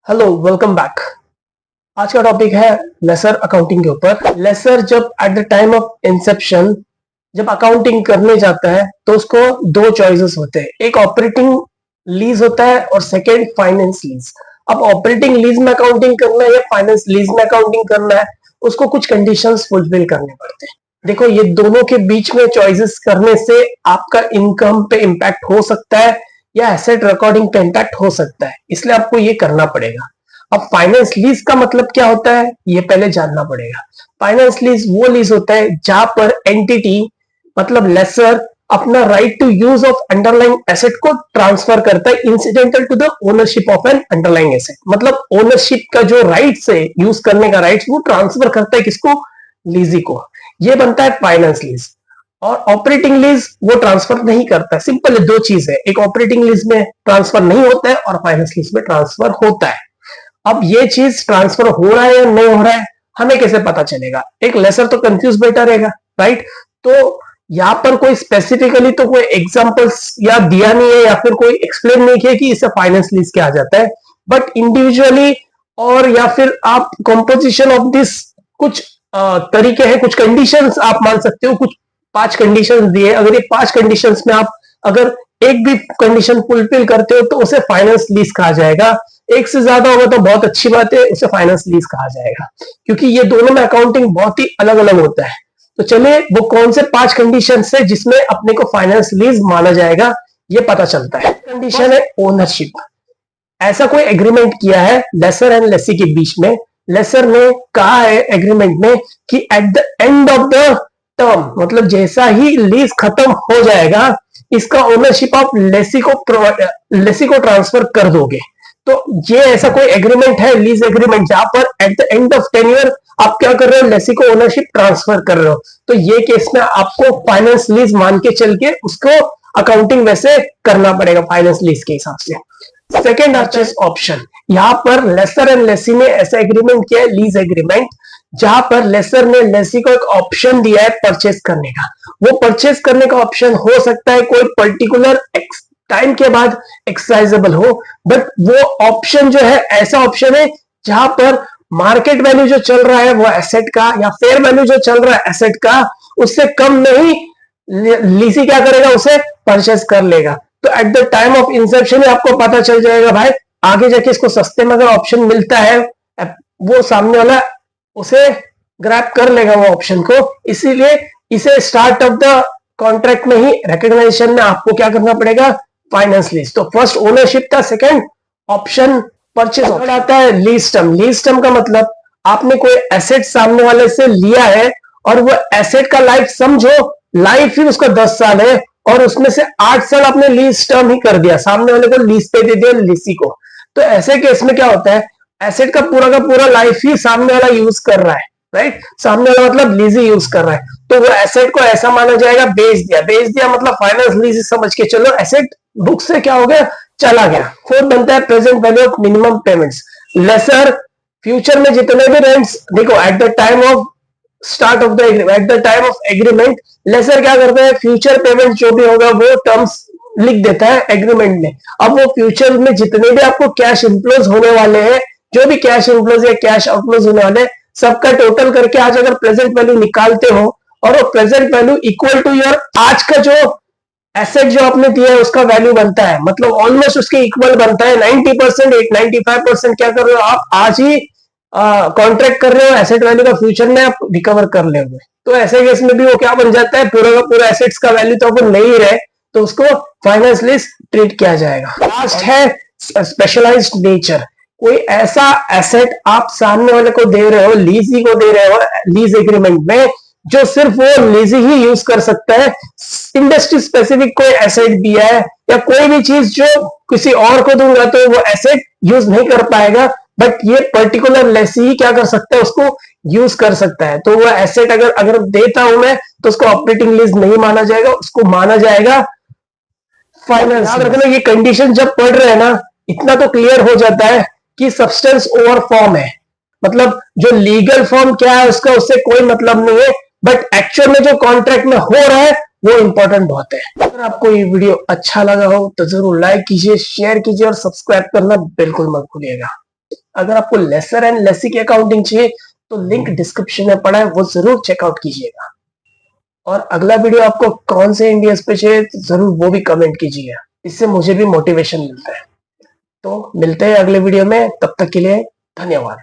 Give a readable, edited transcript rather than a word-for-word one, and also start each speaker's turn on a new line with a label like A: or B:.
A: Hello, welcome back. आज का topic है लेसर अकाउंटिंग के ऊपर। लेसर जब eight the time of Inception जब अकाउंटिंग करने जाता है तो उसको दो चॉइसेस होते हैं, एक ऑपरेटिंग लीज होता है और सेकेंड फाइनेंस लीज। अब ऑपरेटिंग लीज में अकाउंटिंग करना है या फाइनेंस लीज में अकाउंटिंग करना है, उसको कुछ कंडीशंस फुलफिल करने पड़ते हैं। देखो, ये दोनों के बीच में चॉइसेस करने से आपका इनकम पे इम्पैक्ट हो सकता है या एसेट रिकॉर्डिंग पे इम्पैक्ट हो सकता है, इसलिए आपको ये करना पड़ेगा। अब फाइनेंस लीज का मतलब क्या होता है ये पहले जानना पड़ेगा। फाइनेंस लीज वो लीज होता है जहां पर एंटिटी मतलब लेसर अपना right to use of underlying asset को ट्रांसफर करता है incidental to the ownership of an underlying asset. मतलब ओनरशिप का जो राइट है, यूज करने का राइट, वो ट्रांसफर करता है किसको? लीजी को। ये बनता है फाइनेंस लीज। और ऑपरेटिंग लीज वो ट्रांसफर नहीं करता है। सिंपल है, दो चीज है, एक ऑपरेटिंग लीज में ट्रांसफर नहीं होता है और फाइनेंस लीज में ट्रांसफर होता है। अब ये चीज ट्रांसफर हो रहा है या नहीं हो रहा है, हमें कैसे पता चलेगा? एक लेसर तो कंफ्यूज बैठा रहेगा, राइट? तो यहाँ पर कोई स्पेसिफिकली तो कोई एग्जांपल्स या दिया नहीं है या फिर कोई एक्सप्लेन नहीं किया कि इसे फाइनेंस लीज क्या आ जाता है, बट इंडिविजुअली और या फिर आप कंपोजिशन ऑफ दिस कुछ तरीके हैं, कुछ कंडीशंस आप मान सकते हो। कुछ 5 कंडीशंस दिए, अगर ये 5 कंडीशंस में आप अगर एक भी कंडीशन फुलफिल करते हो तो उसे फाइनेंस लीज कहा जाएगा। एक से ज्यादा होगा तो बहुत अच्छी बात है, उसे फाइनेंस लीज कहा जाएगा, क्योंकि ये दोनों में अकाउंटिंग बहुत ही अलग अलग होता है। तो चलिए, वो कौन से 5 कंडीशन है जिसमें अपने को फाइनेंस लीज माना जाएगा, ये पता चलता है। कंडीशन है ओनरशिप। ऐसा कोई एग्रीमेंट किया है लेसर एंड लेसी के बीच में। लेसर ने कहा है एग्रीमेंट में कि at the end of the term, मतलब जैसा ही लीज खत्म हो जाएगा, इसका ओनरशिप आप लेसी को ट्रांसफर कर दोगे। तो ये ऐसा कोई एग्रीमेंट है, लीज एग्रीमेंट, जहां पर at the end of tenure आप क्या कर रहे हो? लेसी को ओनरशिप ट्रांसफर कर रहे हो। तो ये केस में आपको फाइनेंस लीज मान के चल के उसको अकाउंटिंग वैसे करना पड़ेगा फाइनेंस लीज के हिसाब से। सेकेंड परचेस ऑप्शन, यहां पर लेसर एंड लेसी ने ऐसा एग्रीमेंट किया है, लीज एग्रीमेंट, जहां पर लेसर ने लेसी को एक ऑप्शन दिया है परचेस करने का। वो परचेस करने का ऑप्शन हो सकता है कोई पर्टिकुलर टाइम के बाद एक्सरसाइजेबल हो, बट वो ऑप्शन जो है ऐसा ऑप्शन है जहां पर मार्केट वैल्यू जो चल रहा है वो एसेट का या फेयर वैल्यू जो चल रहा है एसेट का, उससे कम नहीं, लीसी क्या करेगा? उसे परचेस कर लेगा। तो eight the time of Inception आपको पता चल जाएगा भाई, आगे जाके इसको सस्ते में अगर ऑप्शन मिलता है, वो सामने वाला उसे ग्रैब कर लेगा वो ऑप्शन को। इसीलिए इसे स्टार्ट ऑफ द कॉन्ट्रैक्ट में ही रिकॉग्नाइजेशन में आपको क्या करना पड़ेगा? Finance lease. तो फर्स्ट ओनरशिप था, सेकंड ऑप्शन परचेज ऑप्शन आता है लीज टर्म। लीज टर्म का मतलब आपने कोई एसेट सामने वाले से लिया है और वो एसेट का लाइफ समझो, लाइफ ही उसका 10 साल है और उसमें से 8 साल आपने लीज टर्म ही कर दिया, सामने वाले को लीज पे दे दिया, लीसी को। तो ऐसे केस में क्या होता है? एसेट का पूरा लाइफ ही सामने वाला यूज कर रहा है, राइट? सामने वाला मतलब लीज ही यूज कर रहा है, तो वो एसेट को ऐसा माना जाएगा बेच दिया। बेच दिया मतलब फाइनेंस लीज समझ के चलो, एसेट बुक से क्या हो गया? चला गया। फोर्थ बनता है present value of minimum payments. Lessor future में जितने भी रेंट्स, देखो at the time of start of the at the time of agreement, lessor क्या करता है? फ्यूचर पेमेंट जो भी होगा वो टर्म्स लिख देता है एग्रीमेंट में। अब वो फ्यूचर में जितने भी आपको कैश इनफ्लोज होने वाले हैं, जो भी कैश इनफ्लोज या कैश आउटफ्लोज होने वाले, सबका टोटल करके आज अगर प्रेजेंट वैल्यू निकालते हो और वो present value equal to your आज का जो एसेट जो आपने दिया है उसका वैल्यू बनता है, मतलब ऑलमोस्ट उसके इक्वल बनता है। 90%, 95% क्या कर रहे हो आप? आज ही कॉन्ट्रैक्ट कर रहे हो, एसेट वैल्यू का फ्यूचर में आप रिकवर कर लेंगे। तो ऐसे केस में भी वो क्या बन जाता है? पूरा का पूरा एसेट्स का वैल्यू तो अपन नहीं रहे, तो उसको फाइनेंस लीज ट्रीट किया जाएगा। लास्ट है स्पेशलाइज्ड नेचर। कोई ऐसा एसेट आप सामने वाले को दे रहे हो, लीजी को दे रहे हो लीज एग्रीमेंट में, जो सिर्फ वो लीजी ही यूज कर सकता है। इंडस्ट्री स्पेसिफिक कोई एसेट दिया है या कोई भी चीज जो किसी और को दूंगा तो वो एसेट यूज नहीं कर पाएगा, बट ये पर्टिकुलर लेसी ही क्या कर सकता है? उसको यूज कर सकता है। तो वो एसेट अगर देता हूं मैं तो उसको ऑपरेटिंग लीज नहीं माना जाएगा, उसको माना जाएगा फाइनेंस। याद रखना, ये कंडीशन जब पढ़ रहे हैं ना, इतना तो क्लियर हो जाता है कि सब्सटेंस ओवर फॉर्म है, मतलब जो लीगल फॉर्म क्या है उसका उससे कोई मतलब नहीं है, बट एक्चुअल में जो कॉन्ट्रैक्ट में हो रहा है वो इंपॉर्टेंट बहुत है। अगर आपको ये वीडियो अच्छा लगा हो तो जरूर लाइक कीजिए, शेयर कीजिए और सब्सक्राइब करना बिल्कुल मत भूलिएगा। अगर आपको लेसर एंड लेसी की अकाउंटिंग चाहिए तो लिंक डिस्क्रिप्शन में पड़ा है, वो जरूर चेकआउट कीजिएगा। और अगला वीडियो आपको कौन से इंडियंस पे चाहिए तो जरूर वो भी कमेंट कीजिएगा, इससे मुझे भी मोटिवेशन मिलता है। तो मिलते हैं अगले वीडियो में, तब तक के लिए धन्यवाद।